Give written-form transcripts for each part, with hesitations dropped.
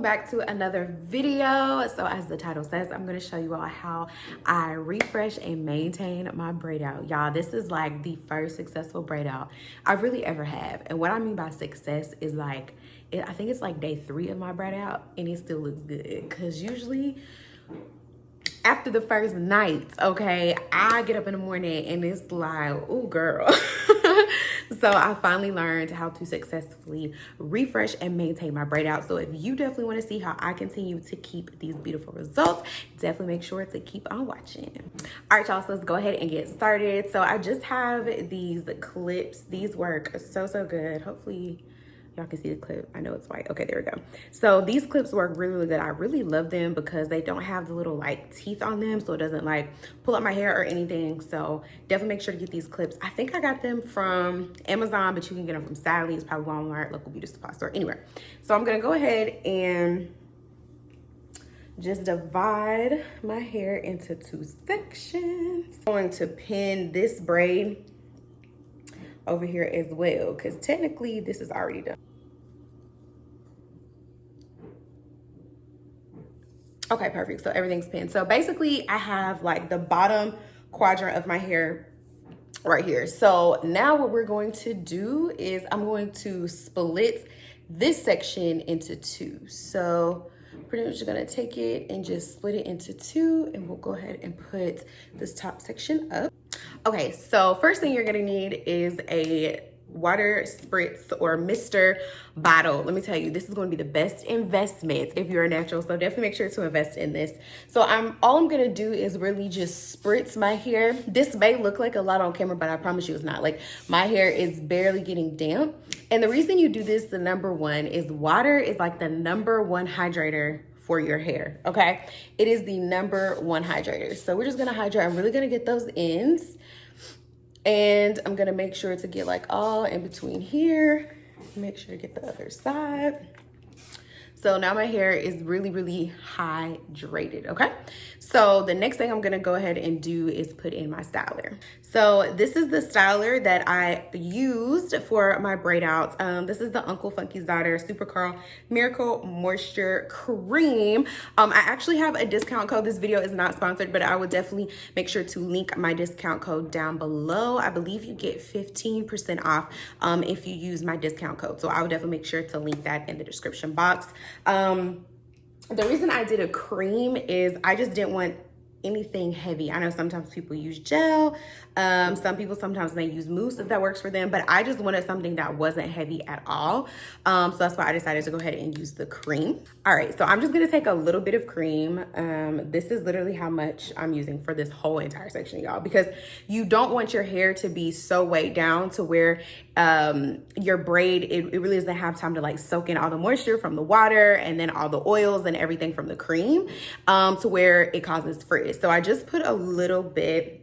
back to another video. So as the title says, I'm going to show you all how I refresh and maintain my braid out. Y'all, this is like the first successful braid out I really ever have. And what I mean by success is like, I think it's like day 3 of my braid out and it still looks good. Because usually after the first night, okay, I get up in the morning and it's like, oh girl. So I finally learned how to successfully refresh and maintain my braid out. So if you definitely want to see how I continue to keep these beautiful results, definitely make sure to keep on watching. All right, y'all, so let's go ahead and get started. So I just have these clips. These work so good. Hopefully y'all can see the clip. I know it's white. Okay, there we go. So these clips work really good. I really love them because they don't have the little like teeth on them, so it doesn't like pull up my hair or anything. So definitely make sure to get these clips. I think I got them from Amazon, but you can get them from Sally's, probably Walmart, local beauty supply store, anywhere. So I'm gonna go ahead and just divide my hair into 2 sections. I'm going to pin this braid over here as well, because technically this is already done. Okay, perfect. So everything's pinned. So basically I have like the bottom quadrant of my hair right here. So now what we're going to do is I'm going to split this section into 2. So pretty much gonna take it and just split it into 2, and we'll go ahead and put this top section up. Okay, so first thing you're gonna need is a water spritz or mister bottle. Let me tell you, this is going to be the best investment if you're a natural, so definitely make sure to invest in this. So all I'm gonna do is really just spritz my hair. This may look like a lot on camera, but I promise you it's not. Like, my hair is barely getting damp, and the reason you do this, the number one, is water is like the number 1 hydrator for your hair. Okay, it is the number 1 hydrator. So we're just gonna hydrate. I'm really gonna get those ends, and I'm gonna make sure to get like all in between here. Make sure to get the other side. So now my hair is really hydrated, okay? So the next thing I'm gonna go ahead and do is put in my styler. So this is the styler that I used for my braid outs. This is the Uncle Funky's Daughter Super Curl Miracle Moisture Cream. I actually have a discount code. This video is not sponsored, but I will definitely make sure to link my discount code down below. I believe you get 15% off if you use my discount code. So I will definitely make sure to link that in the description box. The reason I did a cream is I just didn't want anything heavy. I know sometimes people use gel. Some people sometimes may use mousse if that works for them, but I just wanted something that wasn't heavy at all. So that's why I decided to go ahead and use the cream. All right, so I'm just gonna take a little bit of cream. This is literally how much I'm using for this whole entire section, y'all, because you don't want your hair to be so weighed down to where your braid, it really doesn't have time to like soak in all the moisture from the water and then all the oils and everything from the cream to where it causes frizz. So I just put a little bit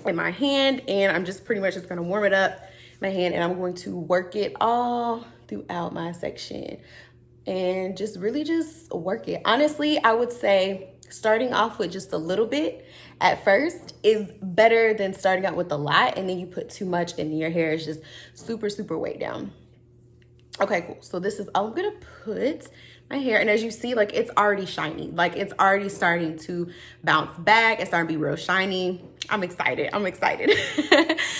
in my hand, and I'm just pretty much just gonna warm it up my hand, and I'm going to work it all throughout my section and just really just work it. Honestly, I would say starting off with just a little bit at first is better than starting out with a lot and then you put too much and your hair is just super weighed down. Okay, cool. So this is all I'm gonna put my hair, and as you see, like, it's already shiny. Like, it's already starting to bounce back. It's starting to be real shiny. I'm excited.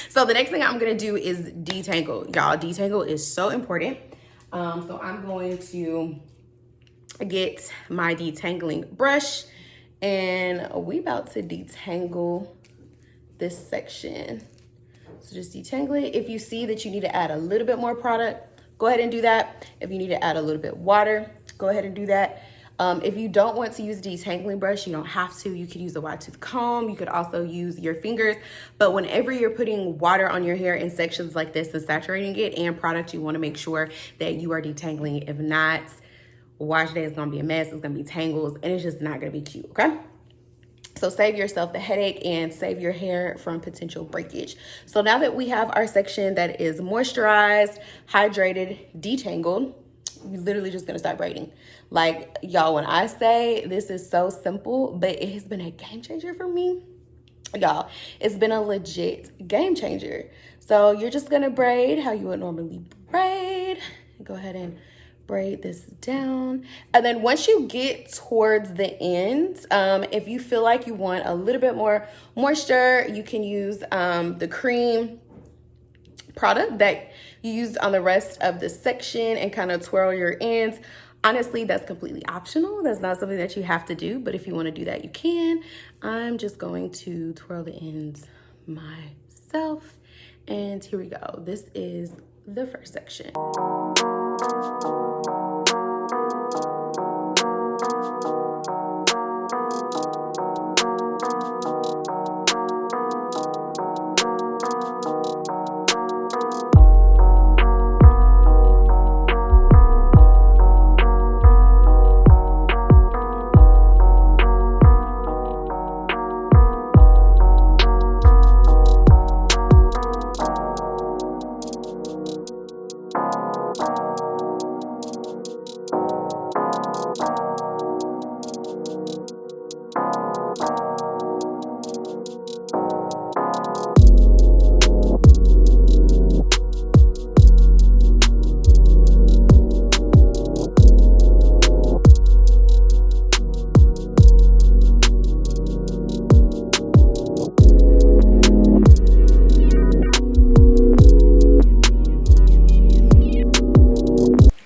So the next thing I'm gonna do is detangle. Y'all, detangle is so important. So I'm going to get my detangling brush, and we about to detangle this section. So just detangle it. If you see that you need to add a little bit more product, go ahead and do that. If you need to add a little bit water, go ahead and do that. If you don't want to use a detangling brush, you don't have to. You could use a wide tooth comb. You could also use your fingers. But whenever you're putting water on your hair in sections like this and saturating it and product, you want to make sure that you are detangling. If not, wash day is going to be a mess. It's going to be tangles, and it's just not going to be cute, okay? So save yourself the headache and save your hair from potential breakage. So now that we have our section that is moisturized, hydrated, detangled, you're literally just gonna start braiding. Like, y'all, when I say this is so simple, but it has been a game changer for me, y'all. It's been a legit game changer. So you're just gonna braid how you would normally braid. Go ahead and braid this down. And then once you get towards the end, if you feel like you want a little bit more moisture, you can use the cream product that you used on the rest of the section and kind of twirl your ends. Honestly, that's completely optional. That's not something that you have to do, but if you want to do that, you can. I'm just going to twirl the ends myself. And here we go. This is the first section.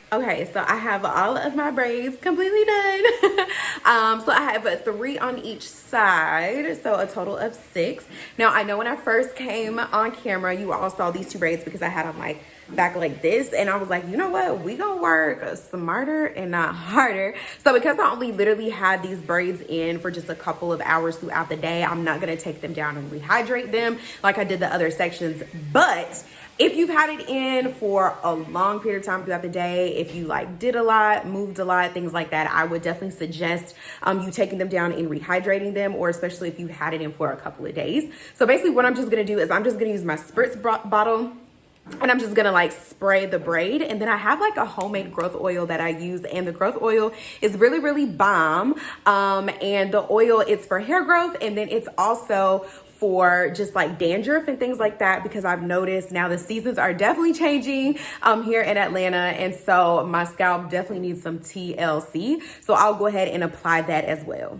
Okay, so I have all of my braids completely done. So I have 3 on each side, so a total of 6. Now, I know when I first came on camera, you all saw these 2 braids because I had them like back like this, and I was like, you know what, we gonna work smarter and not harder. So because I only literally had these braids in for just a couple of hours throughout the day, I'm not gonna take them down and rehydrate them like I did the other sections. But if you've had it in for a long period of time throughout the day, if you like did a lot, moved a lot, things like that, I would definitely suggest you taking them down and rehydrating them, or especially if you had it in for a couple of days. So basically what I'm just gonna do is I'm just gonna use my spritz bottle, and I'm just gonna like spray the braid. And then I have like a homemade growth oil that I use, and the growth oil is really, really bomb. And the oil, it's for hair growth, and then it's also for just like dandruff and things like that, because I've noticed now the seasons are definitely changing here in Atlanta, and so my scalp definitely needs some TLC. So I'll go ahead and apply that as well.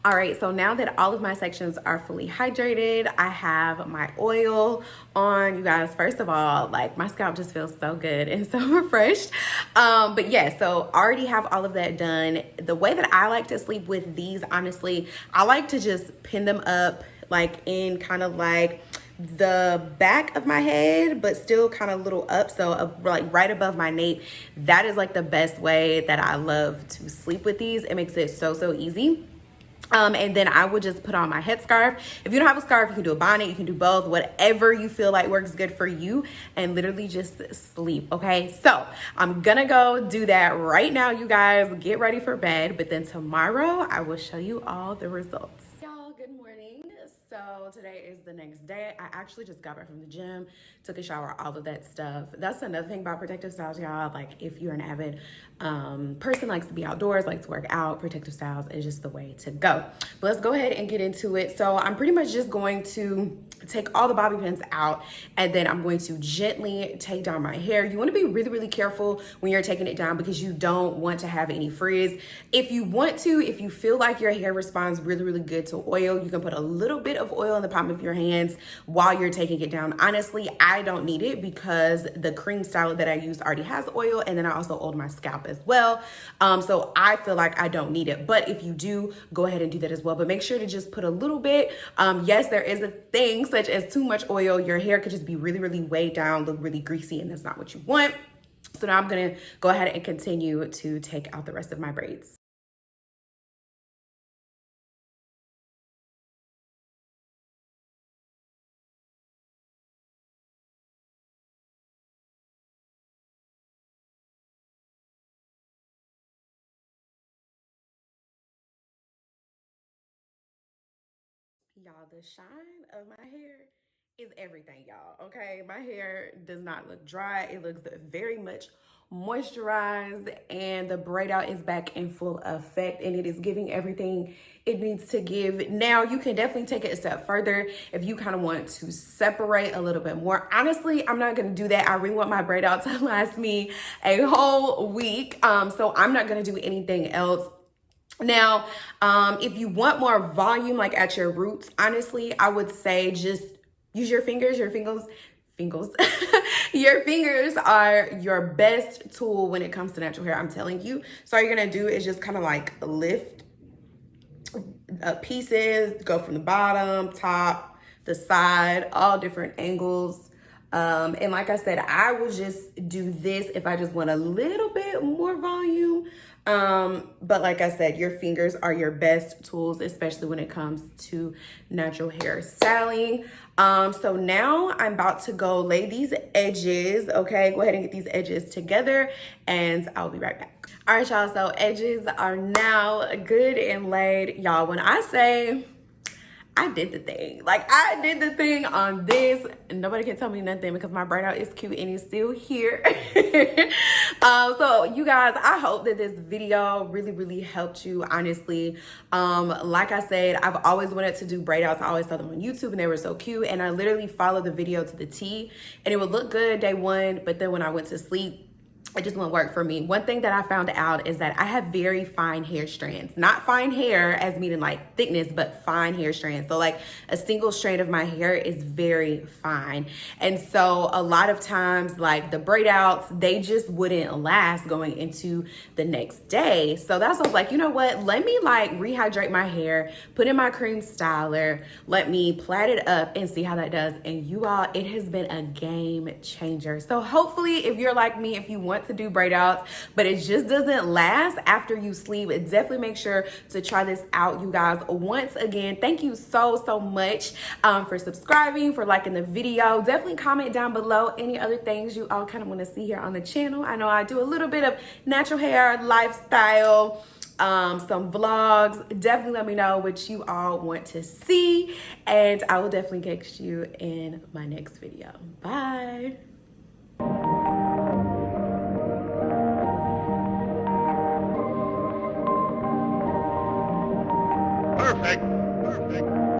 All right, so now that all of my sections are fully hydrated, I have my oil on. You guys, first of all, like my scalp just feels so good and so refreshed. But yeah, so already have all of that done. The way that I like to sleep with these, honestly, I like to just pin them up like in kind of like the back of my head, but still kind of a little up, so like right above my nape. That is like the best way that I love to sleep with these. It makes it so easy. And then I would just put on my headscarf. If you don't have a scarf, you can do a bonnet, you can do both, whatever you feel like works good for you, and literally just sleep, okay? So I'm gonna go do that right now, you guys. Get ready for bed, but then tomorrow I will show you all the results. Y'all, good morning. So today is the next day. I actually just got back from the gym, took a shower, all of that stuff. That's another thing about Protective Styles, y'all. Like if you're an avid person, likes to be outdoors, likes to work out, Protective Styles is just the way to go. But let's go ahead and get into it. So I'm pretty much just going to take all the bobby pins out, and then I'm going to gently take down my hair. You want to be really careful when you're taking it down, because you don't want to have any frizz. If you want to, if you feel like your hair responds really good to oil, you can put a little bit of oil in the palm of your hands while you're taking it down. Honestly, I don't need it because the cream styler that I use already has oil, and then I also oiled my scalp as well. So I feel like I don't need it. But if you do, go ahead and do that as well. But make sure to just put a little bit. Yes, there is a thing such as too much oil. Your hair could just be really weighed down, look really greasy, and that's not what you want. So now I'm gonna go ahead and continue to take out the rest of my braids. Y'all, the shine of my hair is everything, y'all. Okay, my hair does not look dry. It looks very much moisturized, and the braid out is back in full effect, and it is giving everything it needs to give. Now you can definitely take it a step further if you kind of want to separate a little bit more. Honestly, I'm not going to do that. I really want my braid out to last me a whole week, so I'm not going to do anything else. Now, if you want more volume, like at your roots, honestly, I would say just use your fingers. Your fingers your fingers are your best tool when it comes to natural hair, I'm telling you. So all you're gonna do is just kind of like lift pieces, go from the bottom, top, the side, all different angles. And like I said, I would just do this if I just want a little bit more volume. But like I said, your fingers are your best tools, especially when it comes to natural hair styling. So now I'm about to go lay these edges. Okay, go ahead and get these edges together and I'll be right back. All right, y'all, so edges are now good and laid. Y'all, when I say I did the thing. Like, I did the thing on this. Nobody can tell me nothing because my braid out is cute and it's still here. So you guys, I hope that this video really helped you, honestly. Like I said, I've always wanted to do braid outs. I always saw them on YouTube and they were so cute. And I literally followed the video to the T, and it would look good day one. But then when I went to sleep, it just won't work for me. One thing that I found out is that I have very fine hair strands. Not fine hair as meaning like thickness, but fine hair strands. So like a single strand of my hair is very fine. And so a lot of times like the braid outs, they just wouldn't last going into the next day. So that's what I was like, you know what? Let me like rehydrate my hair, put in my cream styler, let me plait it up and see how that does. And you all, it has been a game changer. So hopefully if you're like me, if you want to do braid outs, but it just doesn't last after you sleep, definitely make sure to try this out, you guys. Once again, thank you so much for subscribing, for liking the video. Definitely comment down below any other things you all kind of want to see here on the channel. I know I do a little bit of natural hair lifestyle, some vlogs. Definitely let me know what you all want to see, and I will definitely catch you in my next video. Bye.